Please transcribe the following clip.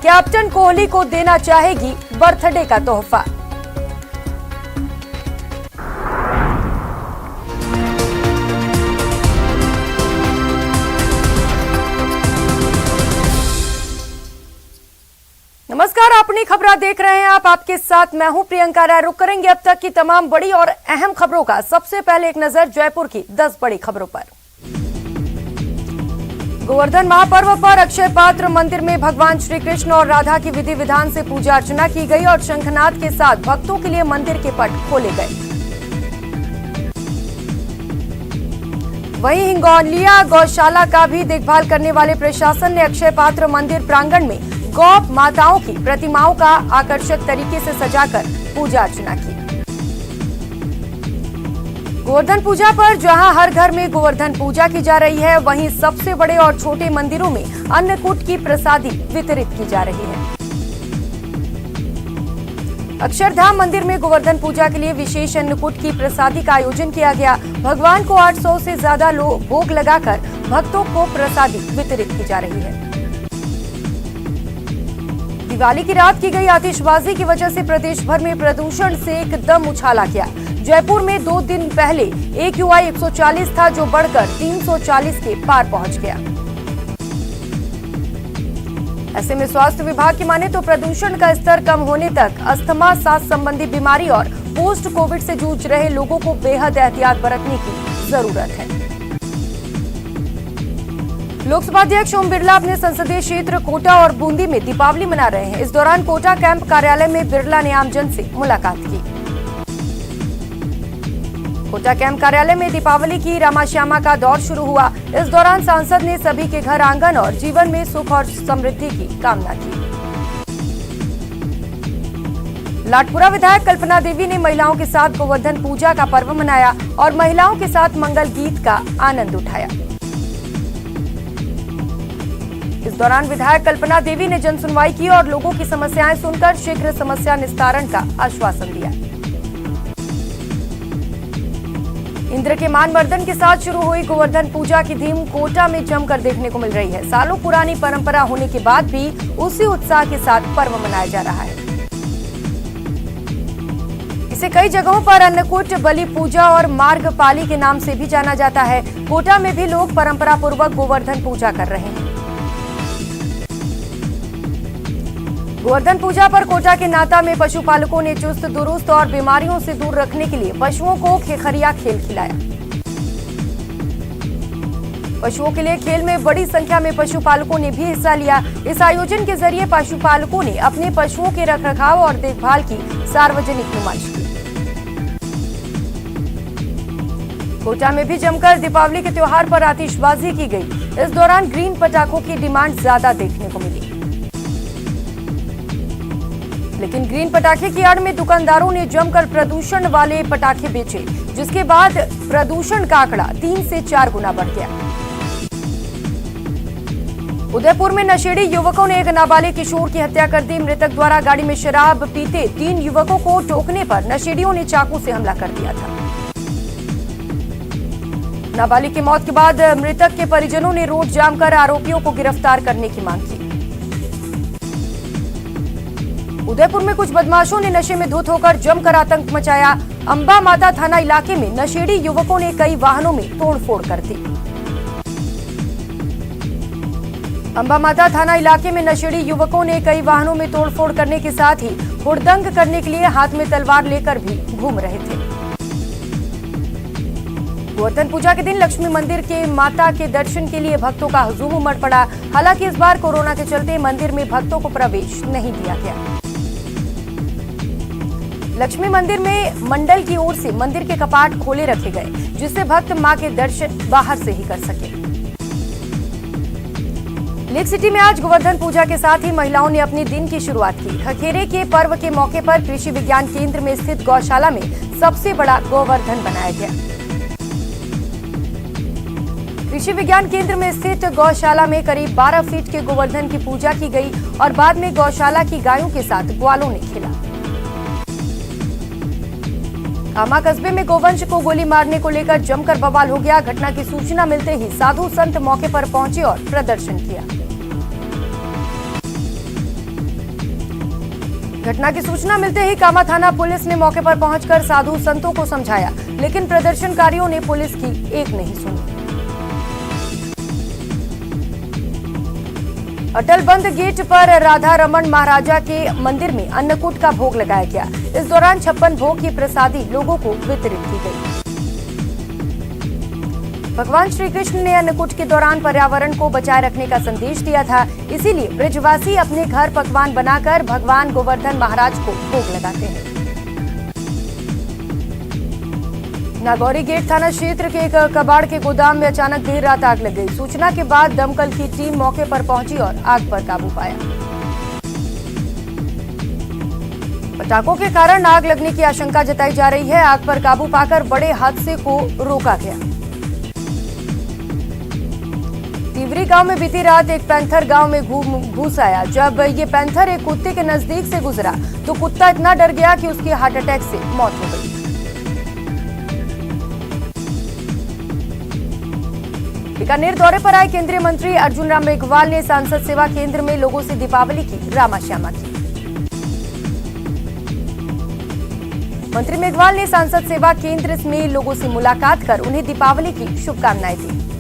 Captain Kohli को देना चाहेगी बर्थडे का तोहफा। नमस्कार, अपनी खबरें देख रहे हैं आप। आपके साथ मैं हूं प्रियंका राय। रुक करेंगे अब तक की तमाम बड़ी और अहम खबरों का। सबसे पहले एक नजर जयपुर की 10 बड़ी खबरों पर। गोवर्धन महापर्व पर अक्षय पात्र मंदिर में भगवान श्री कृष्ण और राधा की विधि विधान से पूजा अर्चना की गई और शंखनाद के साथ भक्तों के लिए मंदिर के पट खोले गए। वहीं हिंगोलिया गौशाला का भी देखभाल करने वाले प्रशासन ने अक्षय पात्र मंदिर प्रांगण में गौ माताओं की प्रतिमाओं का आकर्षक तरीके से सजाकर पूजा अर्चना की। गोवर्धन पूजा पर जहां हर घर में गोवर्धन पूजा की जा रही है, वहीं सबसे बड़े और छोटे मंदिरों में अन्नकूट की प्रसादी वितरित की जा रही है। अक्षरधाम मंदिर में गोवर्धन पूजा के लिए विशेष अन्नकूट की प्रसादी का आयोजन किया गया। भगवान को 800 से ज्यादा भोग लगाकर भक्तों को प्रसादी वितरित की जा रही है। दिवाली की रात की गई आतिशबाजी की वजह से प्रदेश भर में प्रदूषण से एकदम उछाला गया। जयपुर में 2 दिन पहले AQI 140 था, जो बढ़कर 340 के पार पहुंच गया। ऐसे में स्वास्थ्य विभाग की माने तो प्रदूषण का स्तर कम होने तक अस्थमा, सांस संबंधी बीमारी और पोस्ट कोविड से जूझ रहे लोगों को बेहद एहतियात बरतने की जरूरत है। लोकसभा अध्यक्ष ओम बिरला अपने संसदीय क्षेत्र कोटा और बूंदी में दीपावली मना रहे हैं। इस दौरान कोटा कैंप कार्यालय में बिरला ने आमजन से मुलाकात की। कोटा कैंप कार्यालय में दीपावली की रामाश्यामा का दौर शुरू हुआ। इस दौरान सांसद ने सभी के घर आंगन और जीवन में सुख और समृद्धि की कामना की। लाटपुरा विधायक कल्पना देवी ने महिलाओं के साथ गोवर्धन पूजा का पर्व मनाया और महिलाओं के साथ मंगल गीत का आनंद उठाया। इस दौरान विधायक कल्पना देवी ने जन सुनवाई की और लोगों की समस्याएं सुनकर शीघ्र समस्या निस्तारण का आश्वासन दिया। इंद्र के मानवर्धन के साथ शुरू हुई गोवर्धन पूजा की धूम कोटा में जमकर देखने को मिल रही है। सालों पुरानी परंपरा होने के बाद भी उसी उत्साह के साथ पर्व मनाया जा रहा है। इसे कई जगहों पर अन्नकूट, बलि पूजा और मार्गपाली के नाम से भी जाना जाता है। कोटा में भी लोग परंपरा पूर्वक गोवर्धन पूजा कर रहे हैं। गोवर्धन पूजा पर कोटा के नाता में पशुपालकों ने चुस्त दुरुस्त और बीमारियों से दूर रखने के लिए पशुओं को खेखरिया खेल खिलाया। पशुओं के लिए खेल में बड़ी संख्या में पशुपालकों ने भी हिस्सा लिया। इस आयोजन के जरिए पशुपालकों ने अपने पशुओं के रखरखाव और देखभाल की सार्वजनिक नुमाइश की। कोटा में भी जमकर दीपावली के त्योहार पर आतिशबाजी की गई। इस दौरान ग्रीन पटाखों की डिमांड ज्यादा देखने को मिली, लेकिन ग्रीन पटाखे की आड़ में दुकानदारों ने जमकर प्रदूषण वाले पटाखे बेचे, जिसके बाद प्रदूषण का आंकड़ा 3 से 4 गुना बढ़ गया। उदयपुर में नशेड़ी युवकों ने एक नाबालिग किशोर की हत्या कर दी। मृतक द्वारा गाड़ी में शराब पीते 3 युवकों को टोकने पर नशेड़ियों ने चाकू से हमला कर दिया था। नाबालिग की मौत के बाद मृतक के परिजनों ने रोड जाम कर आरोपियों को गिरफ्तार करने की मांग की। उदयपुर में कुछ बदमाशों ने नशे में धुत होकर जमकर आतंक मचाया। अंबा माता थाना इलाके में नशेड़ी युवकों ने कई वाहनों में तोड़फोड़ कर दी। अंबा माता थाना इलाके में नशेड़ी युवकों ने कई वाहनों में तोड़फोड़ करने के साथ ही हुड़दंग करने के लिए हाथ में तलवार लेकर भी घूम रहे थे। गोवर्धन पूजा के दिन लक्ष्मी मंदिर के माता के दर्शन के लिए भक्तों का हुजूम उमड़ पड़ा। हालांकि इस बार कोरोना के चलते मंदिर में भक्तों को प्रवेश नहीं दिया गया। लक्ष्मी मंदिर में मंडल की ओर से मंदिर के कपाट खोले रखे गए, जिससे भक्त मां के दर्शन बाहर से ही कर सके। लेक सिटी में आज गोवर्धन पूजा के साथ ही महिलाओं ने अपने दिन की शुरुआत की। खखेरे के पर्व के मौके पर कृषि विज्ञान केंद्र में स्थित गौशाला में सबसे बड़ा गोवर्धन बनाया गया। कृषि विज्ञान केंद्र में स्थित गौशाला में करीब 12 फीट के गोवर्धन की पूजा की गई और बाद में गौशाला की गायों के साथ ग्वालों ने खेला। कामा कस्बे में गोवंश को गोली मारने को लेकर जमकर बवाल हो गया। घटना की सूचना मिलते ही साधु संत मौके पर पहुंचे और प्रदर्शन किया। घटना की सूचना मिलते ही कामा थाना पुलिस ने मौके पर पहुंचकर साधु संतों को समझाया, लेकिन प्रदर्शनकारियों ने पुलिस की एक नहीं सुनी। अटल बंद गेट पर राधा रमन महाराजा के मंदिर में अन्नकूट का भोग लगाया गया। इस दौरान 56 भोग की प्रसादी लोगों को वितरित की गई। भगवान श्री कृष्ण ने अन्नकूट के दौरान पर्यावरण को बचाए रखने का संदेश दिया था, इसीलिए ब्रजवासी अपने घर पकवान बनाकर भगवान गोवर्धन महाराज को भोग लगाते हैं। नागौरी गेट थाना क्षेत्र के एक कबाड़ के गोदाम में अचानक देर रात आग लग गई। सूचना के बाद दमकल की टीम मौके पर पहुंची और आग पर काबू पाया। पटाखों के कारण आग लगने की आशंका जताई जा रही है। आग पर काबू पाकर बड़े हादसे को रोका गया। तिवरी गांव में बीती रात एक पैंथर गांव में घुस आया। जब ये पैंथर एक कुत्ते के नजदीक से गुजरा तो कुत्ता इतना डर गया कि उसकी हार्ट अटैक से मौत हो गई। बीकानेर दौरे पर आए केंद्रीय मंत्री अर्जुन राम मेघवाल ने सांसद सेवा केंद्र में लोगों से दीपावली की रामाश्यामा की। मंत्री मेघवाल ने सांसद सेवा केंद्र में लोगों से मुलाकात कर उन्हें दीपावली की शुभकामनाएं दी।